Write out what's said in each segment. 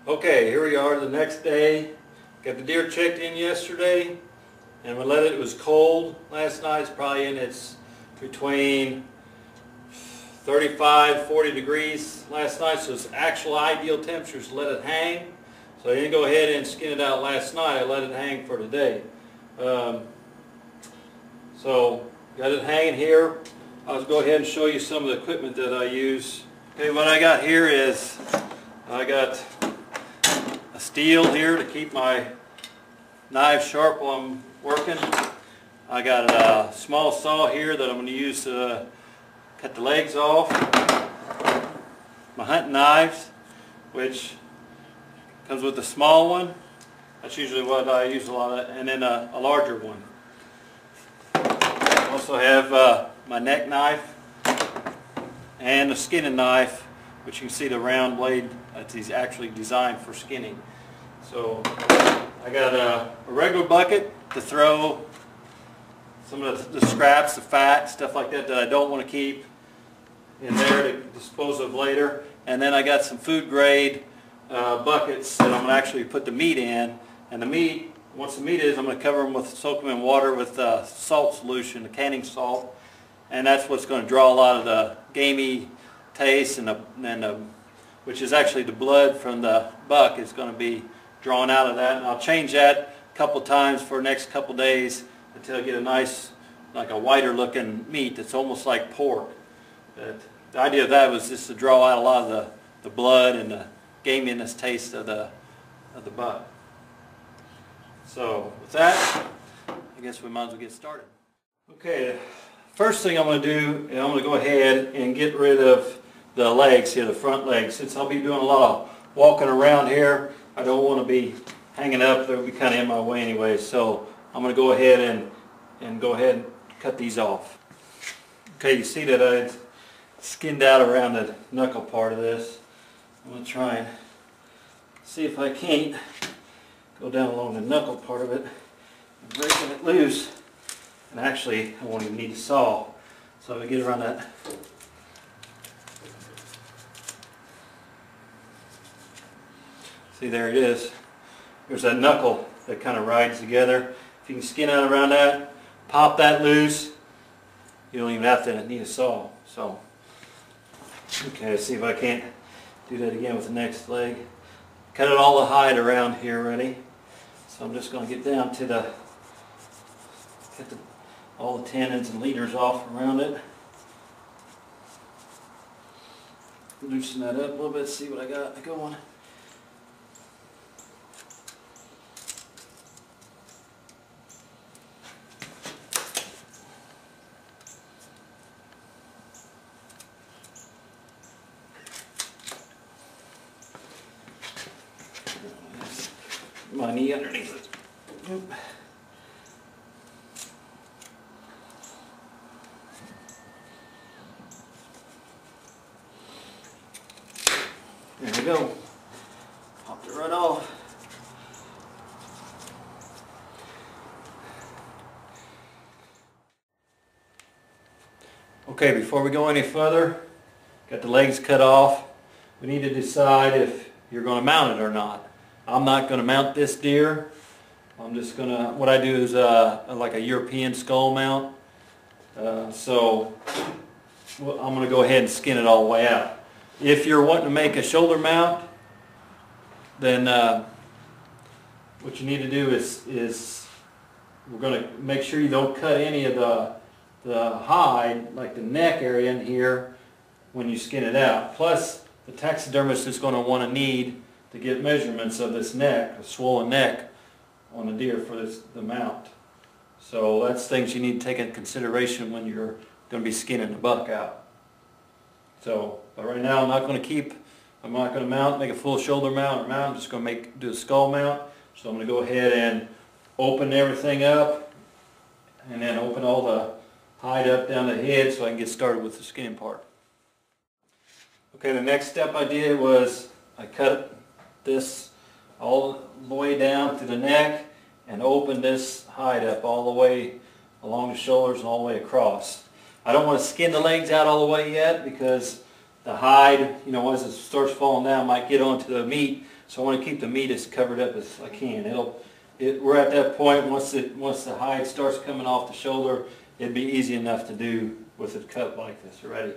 Okay, here we are the next day. Got the deer checked in yesterday, and we let it. It was cold last night. It's probably in its between 35, 40 degrees last night, so it's actual ideal temperatures to let it hang. So I didn't go ahead and skin it out last night. I let it hang for today. So got it hanging here. I'll go ahead and show you some of the equipment that I use. Okay, what I got here is I got a steel here to keep my knife sharp while I'm working. I got a small saw here that I'm going to use to cut the legs off. My hunting knives, which comes with a small one. That's usually what I use a lot of, and then a larger one. I also have my neck knife and a skinning knife, which you can see the round blade that's actually designed for skinning. So I got a regular bucket to throw some of the scraps, the fat, stuff like that I don't want to keep in there to dispose of later. And then I got some food grade buckets that I'm going to actually put the meat in. And the meat, once the meat is, I'm going to cover them with, soak them in water with salt solution, the canning salt. And that's what's going to draw a lot of the gamey taste, which is actually the blood from the buck is going to be drawn out of that. And I'll change that a couple times for the next couple days until I get a nice, like a whiter looking meat that's almost like pork. But the idea of that was just to draw out a lot of the blood and the gaminess taste of the buck. So with that, I guess we might as well get started. Okay, first thing I'm going to do is I'm going to go ahead and get rid of the legs here, the front legs. Since I'll be doing a lot of walking around here, I don't want to be hanging up. They'll be kind of in my way anyway. So I'm going to go ahead and cut these off. Okay, you see that I skinned out around the knuckle part of this. I'm going to try and see if I can't go down along the knuckle part of it and breaking it loose. And actually, I won't even need a saw. So I'm going to get around that. See, there it is. There's that knuckle that kind of rides together. If you can skin out around that, pop that loose, you don't even have to need a saw. So, okay, let's see if I can't do that again with the next leg. Cut all the hide around here already. So I'm just going to get down to cut all the tendons and leaders off around it. Loosen that up a little bit, see what I got going. My knee underneath it. Oop. There we go. Popped it right off. Okay, before we go any further, got the legs cut off. We need to decide if you're going to mount it or not. I'm not going to mount this deer. I'm just going to, what I do is like a European skull mount. So I'm going to go ahead and skin it all the way out. If you're wanting to make a shoulder mount, then what you need to do is we're going to make sure you don't cut any of the hide, like the neck area in here, when you skin it out. Plus, the taxidermist is going to need to get measurements of this neck, a swollen neck on the deer for the mount. So that's things you need to take into consideration when you're going to be skinning the buck out. So, but right now I'm not going to mount, make a full shoulder mount. I'm just going to do a skull mount. So I'm going to go ahead and open everything up and then open all the hide up down the head so I can get started with the skinning part. Okay, the next step I did was I cut this all the way down to the neck and open this hide up all the way along the shoulders and all the way across. I don't want to skin the legs out all the way yet because the hide, as it starts falling down, might get onto the meat. So I want to keep the meat as covered up as I can. We're at that point, once the hide starts coming off the shoulder, it'd be easy enough to do with it cut like this already.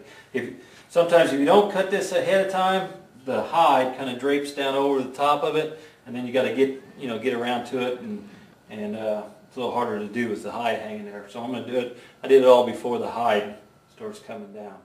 Sometimes if you don't cut this ahead of time, the hide kind of drapes down over the top of it, and then you got to get around to it, and it's a little harder to do with the hide hanging there. So I'm going to do it. I did it all before the hide starts coming down.